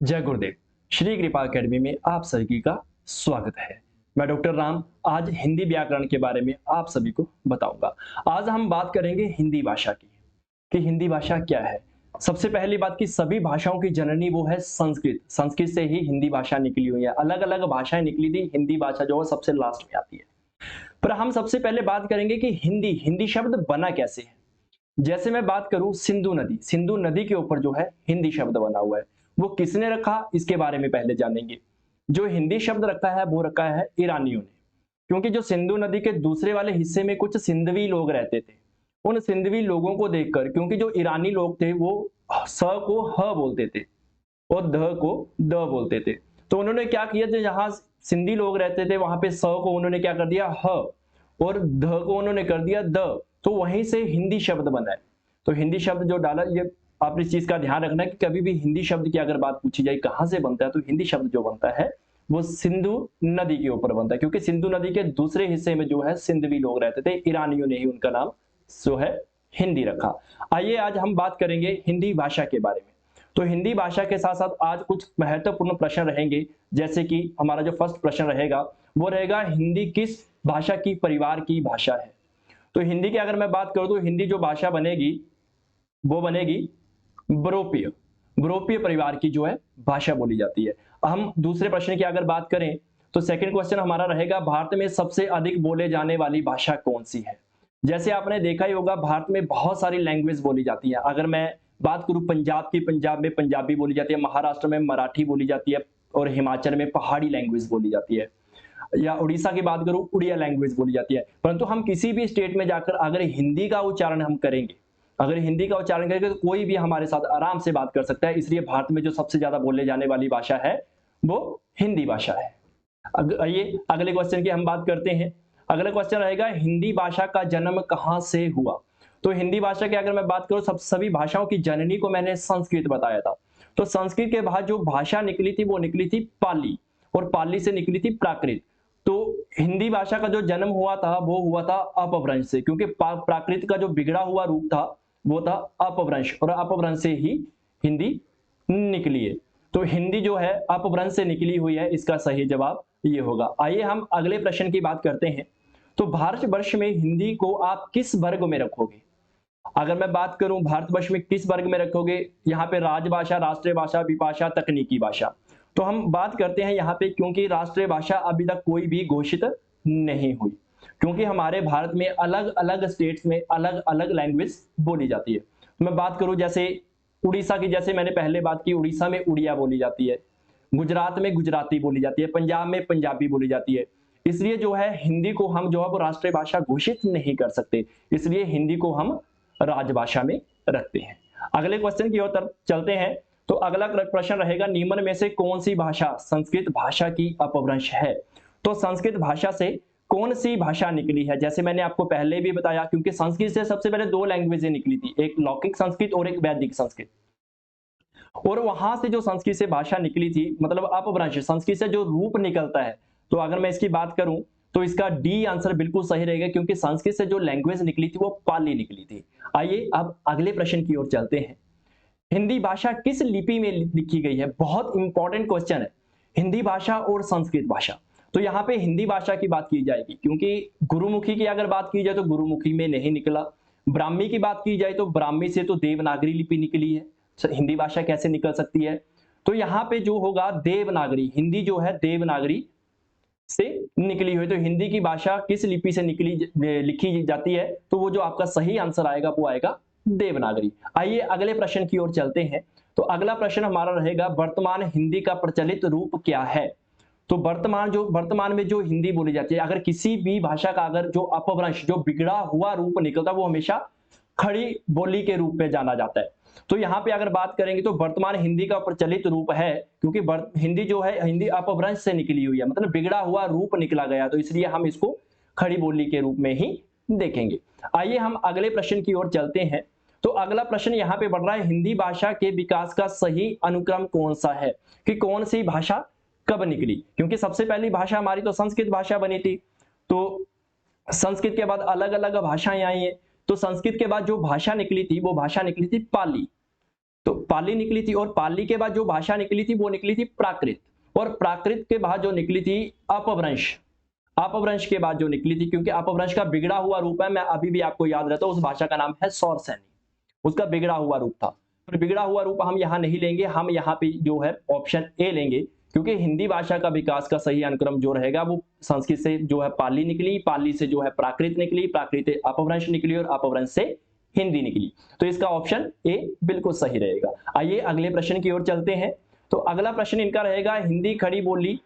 जय गुरुदेव। श्री कृपा एकेडमी में आप सभी का स्वागत है। मैं डॉक्टर राम आज हिंदी व्याकरण के बारे में आप सभी को बताऊंगा। आज हम बात करेंगे हिंदी भाषा की कि हिंदी भाषा क्या है। सबसे पहली बात कि सभी भाषाओं की जननी वो है संस्कृत। संस्कृत से ही हिंदी भाषा निकली हुई है। अलग अलग भाषाएं निकली थी, हिंदी भाषा जो है सबसे लास्ट में आती है। पर हम सबसे पहले बात करेंगे कि हिंदी हिंदी शब्द बना कैसे है। जैसे मैं बात करूं सिंधु नदी के ऊपर जो है हिंदी शब्द बना हुआ है। वो किसने रखा इसके बारे में पहले जानेंगे। जो हिंदी शब्द रखा है वो रखा है ईरानियों ने, क्योंकि जो सिंधु नदी के दूसरे वाले हिस्से में कुछ सिंधवी लोग रहते थे। उन सिंधवी लोगों को देखकर, क्योंकि जो ईरानी लोग थे वो स को ह बोलते थे और ध को द बोलते थे। तो उन्होंने क्या किया, जो जहां सिंधी लोग रहते थे वहां पे स को उन्होंने क्या कर दिया ह और ध को उन्होंने कर दिया द। तो वहीं से हिंदी शब्द बना है। तो हिंदी शब्द जो डाला, ये आप इस चीज का ध्यान रखना है कि कभी भी हिंदी शब्द की अगर बात पूछी जाए कहां से बनता है, तो हिंदी शब्द जो बनता है वो सिंधु नदी के ऊपर बनता है, क्योंकि सिंधु नदी के दूसरे हिस्से में जो है सिंधवी लोग रहते थे। ईरानियों ने ही उनका नाम जो है हिंदी रखा। आइए आज हम बात करेंगे हिंदी भाषा के बारे में। तो हिंदी भाषा के साथ साथ आज कुछ महत्वपूर्ण प्रश्न रहेंगे। जैसे कि हमारा जो फर्स्ट प्रश्न रहेगा वो रहेगा, हिंदी किस भाषा की परिवार की भाषा है। तो हिंदी की अगर मैं बात करूं तो हिंदी जो भाषा बनेगी वो बनेगी बरोपीय। बरोपीय परिवार की जो है भाषा बोली जाती है। हम दूसरे प्रश्न की अगर बात करें तो सेकंड क्वेश्चन हमारा रहेगा, भारत में सबसे अधिक बोले जाने वाली भाषा कौन सी है। जैसे आपने देखा ही होगा भारत में बहुत सारी लैंग्वेज बोली जाती है। अगर मैं बात करूं पंजाब की, पंजाब में पंजाबी बोली जाती है, महाराष्ट्र में मराठी बोली जाती है और हिमाचल में पहाड़ी लैंग्वेज बोली जाती है, या उड़ीसा की बात करूं उड़िया लैंग्वेज बोली जाती है। परंतु हम किसी भी स्टेट में जाकर अगर हिंदी का उच्चारण हम करेंगे, अगर हिंदी का उच्चारण करेंगे तो कोई भी हमारे साथ आराम से बात कर सकता है। इसलिए भारत में जो सबसे ज्यादा बोले जाने वाली भाषा है वो हिंदी भाषा है। आइए अगले क्वेश्चन की हम बात करते हैं। अगला क्वेश्चन रहेगा, हिंदी भाषा का जन्म कहां से हुआ। तो हिंदी भाषा की अगर मैं बात करूं, सभी भाषाओं की जननी को मैंने संस्कृत बताया था। तो संस्कृत के बाद जो भाषा निकली थी वो निकली थी पाली, और पाली से निकली थी प्राकृत। तो हिंदी भाषा का जो जन्म हुआ था वो हुआ था अपभ्रंश से, क्योंकि प्राकृत का जो बिगड़ा हुआ रूप था वो था अपभ्रंश, और अपभ्रंश से ही हिंदी निकली है। तो हिंदी जो है अपभ्रंश से निकली हुई है, इसका सही जवाब ये होगा। आइए हम अगले प्रश्न की बात करते हैं। तो भारतवर्ष में हिंदी को आप किस वर्ग में रखोगे। अगर मैं बात करूं भारतवर्ष में किस वर्ग में रखोगे, यहाँ पे राजभाषा, राष्ट्रीय भाषा, विभाषा, तकनीकी भाषा। तो हम बात करते हैं यहाँ पे, क्योंकि राष्ट्रीय भाषा अभी तक कोई भी घोषित नहीं हुई, क्योंकि हमारे भारत में अलग अलग स्टेट्स में अलग अलग लैंग्वेज बोली जाती है। मैं बात करूं जैसे उड़ीसा की, जैसे मैंने पहले बात की, उड़ीसा में उड़िया बोली जाती है, गुजरात में गुजराती बोली जाती है, पंजाब में पंजाबी बोली जाती है। इसलिए जो है हिंदी को हम जो है वो राष्ट्रीय भाषा घोषित नहीं कर सकते, इसलिए हिंदी को हम राजभाषा में रखते हैं। अगले क्वेश्चन की ओर तरफ चलते हैं। तो अगला प्रश्न रहेगा, निम्न में से कौन सी भाषा संस्कृत भाषा की अपभ्रंश है। तो संस्कृत भाषा से कौन सी भाषा निकली है। जैसे मैंने आपको पहले भी बताया, क्योंकि संस्कृत से सबसे पहले दो लैंग्वेजें निकली थी, एक लौकिक संस्कृत और एक वैदिक संस्कृत। और वहां से जो संस्कृत से भाषा निकली थी, मतलब अपभ्रंश, संस्कृत से जो रूप निकलता है। तो अगर मैं इसकी बात करूं तो इसका डी आंसर बिल्कुल सही रहेगा, क्योंकि संस्कृत से जो लैंग्वेज निकली थी वो पाली निकली थी। आइए अब अगले प्रश्न की ओर चलते हैं। हिंदी भाषा किस लिपि में लिखी गई है। बहुत इंपॉर्टेंट क्वेश्चन है, हिंदी भाषा और संस्कृत भाषा। तो यहाँ पे हिंदी भाषा की बात की जाएगी, क्योंकि गुरुमुखी की अगर बात की जाए तो गुरुमुखी में नहीं निकला। ब्राह्मी की बात की जाए तो ब्राह्मी से तो देवनागरी लिपि निकली है, हिंदी भाषा कैसे निकल सकती है। तो यहाँ पे जो होगा देवनागरी, हिंदी जो है देवनागरी से निकली हुई। तो हिंदी की भाषा किस लिपि से निकली लिखी जाती है, तो वो जो आपका सही आंसर आएगा वो आएगा देवनागरी। आइए अगले प्रश्न की ओर चलते हैं। तो अगला प्रश्न हमारा रहेगा, वर्तमान हिंदी का प्रचलित रूप क्या है। तो वर्तमान में जो हिंदी बोली जाती है, अगर किसी भी भाषा का अगर जो अपभ्रंश, जो बिगड़ा हुआ रूप निकलता है, वो हमेशा खड़ी बोली के रूप में जाना जाता है। तो यहाँ पे अगर बात करेंगे तो वर्तमान हिंदी का प्रचलित रूप है, क्योंकि हिंदी जो है हिंदी अपभ्रंश से निकली हुई है, मतलब बिगड़ा हुआ रूप निकला गया, तो इसलिए हम इसको खड़ी बोली के रूप में ही देखेंगे। आइए हम अगले प्रश्न की ओर चलते हैं। तो अगला प्रश्न यहाँ पे बढ़ रहा है, हिंदी भाषा के विकास का सही अनुक्रम कौन सा है, कि कौन सी भाषा कब निकली। क्योंकि सबसे पहली भाषा हमारी तो संस्कृत भाषा बनी थी, तो संस्कृत के बाद अलग अलग भाषाएं आई हैं। तो संस्कृत के बाद जो भाषा निकली थी वो भाषा निकली थी पाली। तो पाली निकली थी, और पाली के बाद जो भाषा निकली थी वो निकली थी प्राकृत, और प्राकृत के बाद जो निकली थी अपभ्रंश। अपभ्रंश के बाद जो निकली थी, क्योंकि अपभ्रंश का बिगड़ा हुआ रूप है, मैं अभी भी आपको याद रहता हूं, उस भाषा का नाम है सौरसैनी, उसका बिगड़ा हुआ रूप था। पर बिगड़ा हुआ रूप हम यहां नहीं लेंगे, हम यहां पे जो है ऑप्शन ए लेंगे, क्योंकि हिंदी भाषा का विकास का सही अनुक्रम जो रहेगा वो संस्कृत से जो है पाली निकली, पाली से जो है प्राकृत निकली, प्राकृत से अपभ्रंश निकली, और अपभ्रंश से हिंदी निकली। तो इसका ऑप्शन ए बिल्कुल सही रहेगा। आइए अगले प्रश्न की ओर चलते हैं। तो अगला प्रश्न इनका रहेगा, हिंदी खड़ी बोली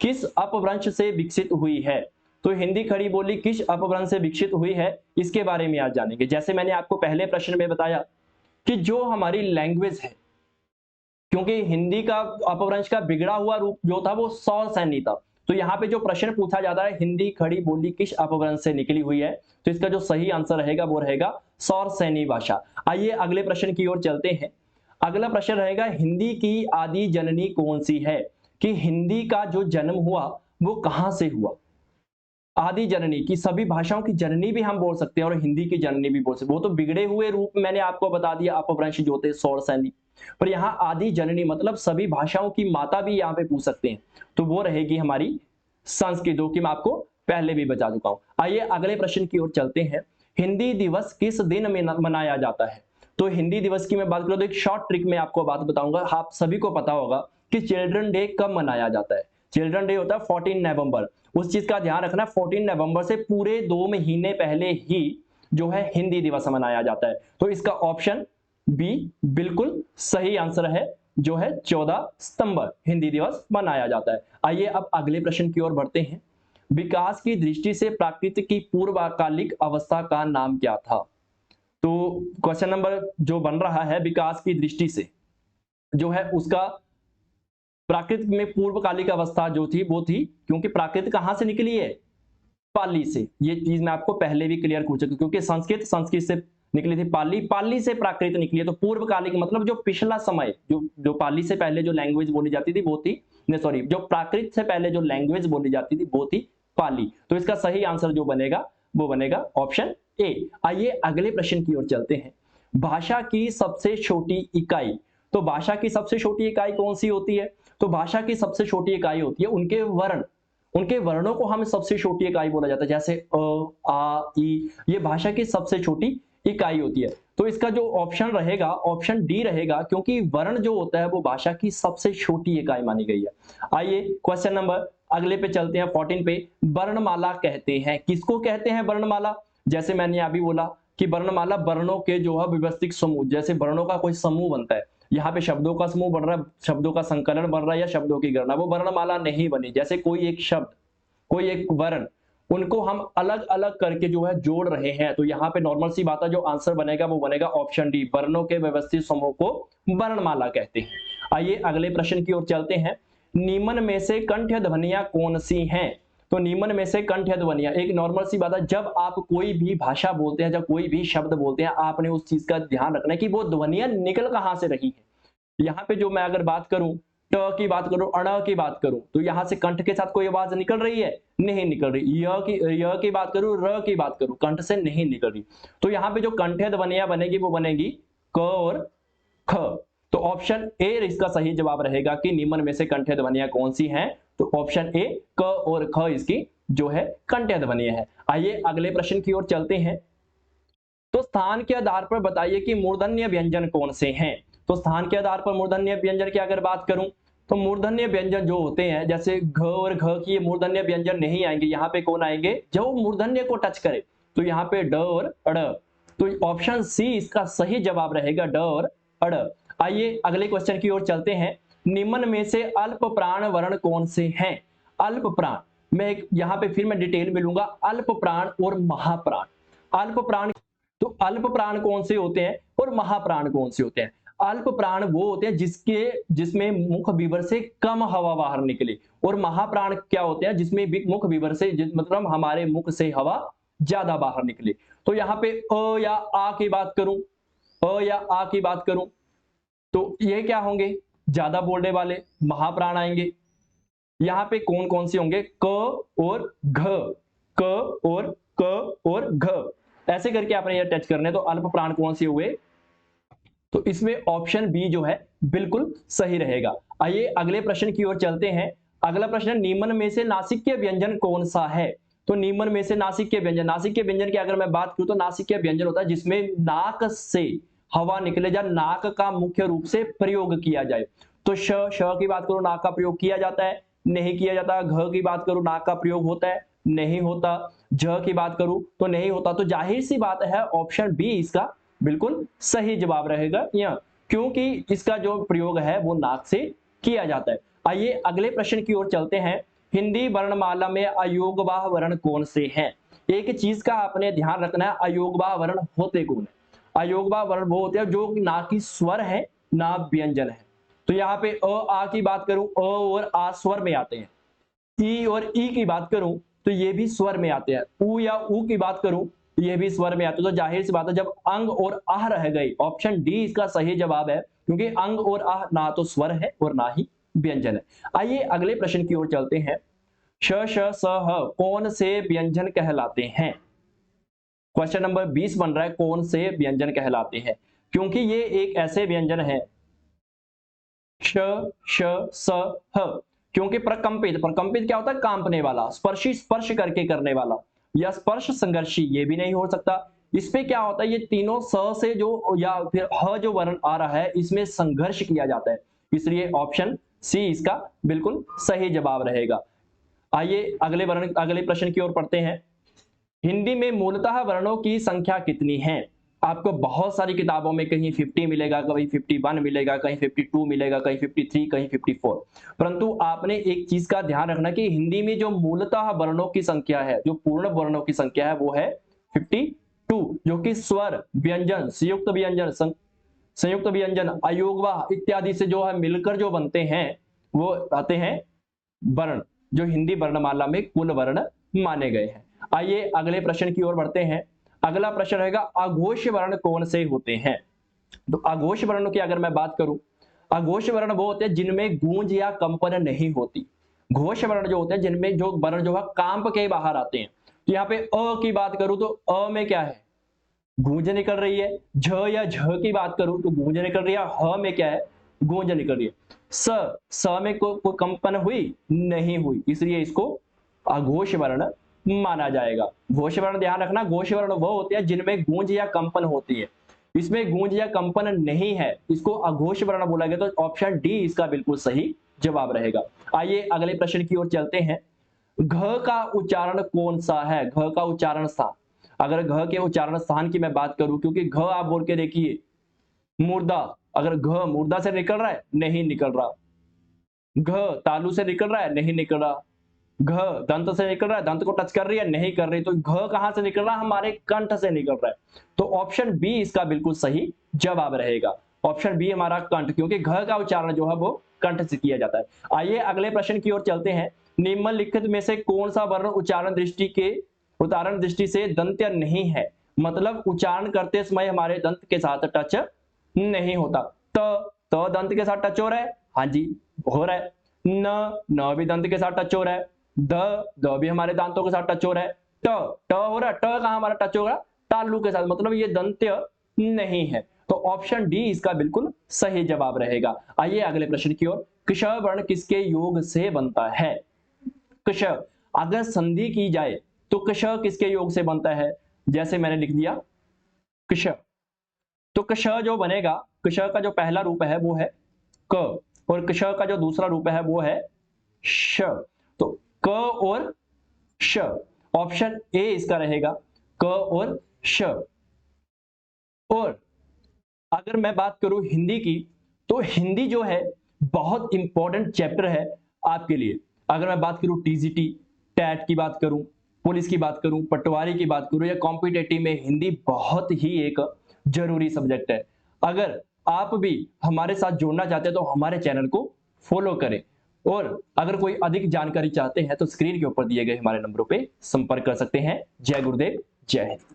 किस अपभ्रंश से विकसित हुई है? तो हिंदी खड़ी बोली किस अपभ्रंश से विकसित हुई है, इसके बारे में आज जानेंगे। जैसे मैंने आपको पहले प्रश्न में बताया कि जो हमारी लैंग्वेज है, क्योंकि हिंदी का अपभ्रंश का बिगड़ा हुआ रूप जो था वो सौरसैनी था, तो यहाँ पे जो प्रश्न पूछा जाता है हिंदी खड़ी बोली किस अपभ्रंश से निकली हुई है, तो इसका जो सही आंसर रहेगा वो रहेगा सौरसैनी भाषा। आइए अगले प्रश्न की ओर चलते हैं। अगला प्रश्न रहेगा, हिंदी की आदि जननी कौन सी है? कि हिंदी का जो जन्म हुआ वो कहां से हुआ? आदि जननी की, सभी भाषाओं की जननी भी हम बोल सकते हैं और हिंदी की जननी भी बोल सकते हैं। वो तो बिगड़े हुए रूप मैंने आपको बता दिया, अपभ्रंश जो थे सौरसैनी, पर यहाँ आदि जननी मतलब सभी भाषाओं की माता भी यहाँ पे पूछ सकते हैं, तो वो रहेगी हमारी संस्कृत, जो कि मैं आपको पहले भी बता चुका हूं। आइए अगले प्रश्न की ओर चलते हैं। हिंदी दिवस किस दिन में मनाया जाता है? तो हिंदी दिवस की मैं बात करूं तो एक शॉर्ट ट्रिक में आपको बात बताऊंगा, आप सभी को पता होगा कि चिल्ड्रन डे कब मनाया जाता है। चिल्ड्रन डे होता है 14 नवंबर। उस चीज का ध्यान रखना, 14 नवंबर से पूरे 2 महीने पहले ही जो है हिंदी दिवस मनाया जाता है। तो इसका ऑप्शन बी बिल्कुल सही आंसर है, जो है 14 सितंबर हिंदी दिवस मनाया जाता है। आइए अब अगले प्रश्न की ओर बढ़ते हैं। विकास की दृष्टि से प्राकृतिक की पूर्वकालिक अवस्था का नाम क्या था? तो क्वेश्चन नंबर जो बन रहा है, विकास की दृष्टि से जो है उसका प्राकृत में पूर्वकालिक अवस्था जो थी वो थी, क्योंकि प्राकृत कहां से निकली है? पाली से। ये चीज मैं आपको पहले भी क्लियर कर चुका, क्योंकि संस्कृत से निकली थी, पाली, पाली से प्राकृत निकली है। तो पूर्वकालिक मतलब जो पिछला समय, जो पाली से पहले जो लैंग्वेज बोली जाती थी वो थी, नहीं सॉरी, जो प्राकृत से पहले जो लैंग्वेज बोली जाती थी वो थी पाली। तो इसका सही आंसर जो बनेगा वो बनेगा ऑप्शन ए। आइए अगले प्रश्न की ओर चलते हैं। भाषा की सबसे छोटी इकाई, तो भाषा की सबसे छोटी इकाई कौन सी होती है? तो भाषा की सबसे छोटी इकाई होती है उनके वर्ण, उनके वर्णों को हम सबसे छोटी इकाई बोला जाता है, जैसे अ, आ, ई, ये भाषा की सबसे छोटी इकाई होती है। तो इसका जो ऑप्शन रहेगा ऑप्शन डी रहेगा, क्योंकि वर्ण जो होता है वो भाषा की सबसे छोटी इकाई मानी गई है। आइए क्वेश्चन नंबर अगले पे चलते हैं, 14 पे। वर्णमाला कहते हैं, किसको कहते हैं वर्णमाला? जैसे मैंने अभी बोला कि वर्णमाला वर्णों के जो है व्यवस्थित समूह, जैसे वर्णों का कोई समूह बनता है, यहाँ पे शब्दों का समूह बन रहा है, शब्दों का संकलन बन रहा है या शब्दों की गणना, वो वर्णमाला नहीं बनी। जैसे कोई एक शब्द, कोई एक वर्ण, उनको हम अलग अलग करके जो है जोड़ रहे हैं, तो यहाँ पे नॉर्मल सी बात है, जो आंसर बनेगा वो बनेगा ऑप्शन डी, वर्णों के व्यवस्थित समूह को वर्णमाला कहते हैं। आइए अगले प्रश्न की ओर चलते हैं। निम्न में से कंठ्य ध्वनियां कौन सी हैं? तो निम्न में से कंठ्य ध्वनियां, एक नॉर्मल सी बात है, जब आप कोई भी भाषा बोलते हैं, जब कोई भी शब्द बोलते हैं, आपने उस चीज का ध्यान रखना है कि वो ध्वनियां निकल कहां से रही है। यहाँ पे जो मैं अगर बात करूं, ट की बात करूं, अण की बात करूं, तो यहां से कंठ के साथ कोई आवाज निकल रही है? नहीं निकल रही। य की बात करूं, र की बात करूं, कंठ से नहीं निकल रही। तो यहाँ पे जो कंठ्य ध्वनियां बनेगी वो बनेगी क और ख। तो ऑप्शन ए इसका सही जवाब रहेगा कि निम्न में से कंठ्य ध्वनियां कौन सी हैं? तो ऑप्शन ए क और ख इसकी जो है कंठ्य ध्वनियां है। आइए अगले प्रश्न की ओर चलते हैं। तो स्थान के आधार पर बताइए कि मूर्धन्य व्यंजन कौन से हैं? तो स्थान के आधार पर मूर्धन्य व्यंजन की अगर बात करूं, तो मूर्धन्य व्यंजन जो होते हैं, जैसे घ और घ की, ये मूर्धन्य व्यंजन नहीं आएंगे। यहाँ पे कौन आएंगे? जो मूर्धन्य को टच करे, तो यहाँ पे ड और अड़। तो ऑप्शन सी इसका सही जवाब रहेगा, ड और अड़। आइए अगले क्वेश्चन की ओर चलते हैं। निम्न में से अल्प प्राण वर्ण कौन से हैं? अल्प प्राण, मैं यहाँ पे फिर मैं डिटेल में लूंगा, अल्प प्राण और महाप्राण। अल्प प्राण, तो अल्प प्राण कौन से होते हैं और महाप्राण कौन से होते हैं? अल्प प्राण वो होते हैं जिसमें मुख विवर से कम हवा बाहर निकले, और महाप्राण क्या होते हैं? जिसमें मुख विवर से मतलब हमारे मुख से हवा ज्यादा बाहर निकले। तो यहाँ पे अ या आ की बात करूं, अ या आ की बात करूं, तो ये क्या होंगे? ज्यादा बोलने वाले महाप्राण आएंगे। यहाँ पे कौन कौन से होंगे? क और घ, क और क और घ, ऐसे करके आपने ये टच करने। तो अल्प प्राण कौन से हुए? तो इसमें ऑप्शन बी जो है बिल्कुल सही रहेगा। आइए अगले प्रश्न की ओर चलते हैं। अगला प्रश्न, निम्न में से नासिक्य व्यंजन कौन सा है? तो निम्न में से नासिक्य व्यंजन, नासिक्य व्यंजन की अगर मैं बात करूं तो नासिक्य व्यंजन होता है जिसमें नाक से हवा निकले या नाक का मुख्य रूप से प्रयोग किया जाए। तो श की बात करूं, नाक का प्रयोग किया जाता है, नहीं किया जाता। घ की बात करूं, नाक का प्रयोग होता है, नहीं होता। ज की बात करूं तो नहीं होता। तो जाहिर सी बात है ऑप्शन बी इसका बिल्कुल सही जवाब रहेगा, या क्योंकि इसका जो प्रयोग है वो नाक से किया जाता है। आइए अगले प्रश्न की ओर चलते हैं। हिंदी वर्णमाला में अयोगवाह वर्ण कौन से हैं? एक चीज का आपने ध्यान रखना है, अयोगवाह वर्ण होते कौन है? अयोगवाह वर्ण वो होते हैं जो ना कि स्वर है ना व्यंजन है। तो यहाँ पे अ आ की बात करूं, अ और आ स्वर में आते हैं। ई और ई की बात करूं तो ये भी स्वर में आते हैं। ऊ या ऊ की बात करूं ये भी स्वर में आते हैं। तो जाहिर सी बात है जब अंग और आह रह गई, ऑप्शन डी इसका सही जवाब है, क्योंकि अंग और आह ना तो स्वर है और ना ही व्यंजन है। आइए अगले प्रश्न की ओर चलते हैं। श स ह कौन से व्यंजन कहलाते हैं? क्वेश्चन नंबर 20 बन रहा है, कौन से व्यंजन कहलाते हैं? क्योंकि ये एक ऐसे व्यंजन है श श स ह, क्योंकि प्रकंपित, प्रकंपित क्या होता है? कांपने वाला, स्पर्शी स्पर्श करके करने वाला, या स्पर्श संघर्षी ये भी नहीं हो सकता। इस पे क्या होता है, ये तीनों स से जो या फिर ह जो वर्ण आ रहा है इसमें संघर्ष किया जाता है, इसलिए ऑप्शन सी इसका बिल्कुल सही जवाब रहेगा। आइए अगले प्रश्न की ओर पढ़ते हैं। हिंदी में मूलतः वर्णों की संख्या कितनी है? आपको बहुत सारी किताबों में कहीं 50 मिलेगा, कहीं 51 मिलेगा, कहीं 52 मिलेगा, कहीं 53, कहीं 54। परंतु आपने एक चीज का ध्यान रखना कि हिंदी में जो मूलतः वर्णों की संख्या है, जो पूर्ण वर्णों की संख्या है वो है 52, जो कि स्वर, व्यंजन, संयुक्त व्यंजन, अयोगवाह इत्यादि से जो है मिलकर जो बनते हैं वो आते हैं वर्ण, जो हिंदी वर्णमाला में कुल वर्ण माने गए हैं। आइए अगले प्रश्न की ओर बढ़ते हैं। अगला प्रश्न रहेगा, अघोष वर्ण कौन से होते हैं? तो अघोष वर्णों की अगर मैं बात करूं, अघोष वर्ण वो होते हैं जिनमें गूंज या कंपन नहीं होती। घोष वर्ण जो होते हैं जिनमें जो वर्ण जो है कांप के बाहर आते हैं। तो यहाँ पे अ की बात करूं तो अ में क्या है? गूंज निकल रही है। झ या झ की बात करूं तो गूंज निकल रही है। ह में क्या है? गूंज निकल रही है। स में कोई कंपन हुई नहीं हुई, इसलिए इसको अघोष वर्ण माना जाएगा। घोष वर्ण ध्यान रखना, घोष वर्ण वो होते हैं जिनमें गूंज या कंपन होती है। इसमें गूंज या कंपन नहीं है, इसको अघोष वर्ण बोला गया। तो ऑप्शन डी इसका बिल्कुल सही जवाब रहेगा। आइए अगले प्रश्न की ओर चलते हैं। घ का उच्चारण कौन सा है? घ का उच्चारण स्थान, अगर घ के उच्चारण स्थान की मैं बात करूं, क्योंकि घ आप बोल के देखिए, मुर्दा, अगर घ मुर्दा से निकल रहा है, नहीं निकल रहा। घ तालू से निकल रहा है, नहीं निकल रहा। घ दंत से निकल रहा है, दंत को टच कर रही है, नहीं कर रही। तो घ कहां से निकल रहा है? हमारे कंठ से निकल रहा है। तो ऑप्शन बी इसका बिल्कुल सही जवाब रहेगा। ऑप्शन बी हमारा कंठ, क्योंकि घ का उच्चारण जो है वो कंठ से किया जाता है। आइए अगले प्रश्न की ओर चलते हैं। निम्नलिखित में से कौन सा वर्ण उच्चारण दृष्टि से दंत्य नहीं है? मतलब उच्चारण करते समय हमारे दंत के साथ टच नहीं होता। त दंत के साथ टच हो रहा है, हाँ जी हो रहा है। न भी दंत के साथ टच हो रहा है। द भी हमारे दांतों के साथ टच हो रहा है। ट हो रहा है, ट कहां हमारा टच होगा? तालु के साथ, मतलब ये दंत्य नहीं है। तो ऑप्शन डी इसका बिल्कुल सही जवाब रहेगा। आइए अगले प्रश्न की ओर। क्ष वर्ण किसके योग से बनता है? क्ष, अगर संधि की जाए तो क्ष किसके योग से बनता है? जैसे मैंने लिख दिया क्ष, तो क्ष जो बनेगा, क्ष का जो पहला रूप है वो है क, और क्ष का जो दूसरा रूप है वो है श। तो क और श, ऑप्शन ए इसका रहेगा, क और श। और अगर मैं बात करूं हिंदी की, तो हिंदी जो है बहुत इंपॉर्टेंट चैप्टर है आपके लिए। अगर मैं बात करूं टीजीटी, टैट की बात करूं, पुलिस की बात करूं, पटवारी की बात करूं या कॉम्पिटेटिव में, हिंदी बहुत ही एक जरूरी सब्जेक्ट है। अगर आप भी हमारे साथ जुड़ना चाहते हैं तो हमारे चैनल को फॉलो करें, और अगर कोई अधिक जानकारी चाहते हैं तो स्क्रीन के ऊपर दिए गए हमारे नंबरों पे संपर्क कर सकते हैं। जय गुरुदेव, जय हिंद।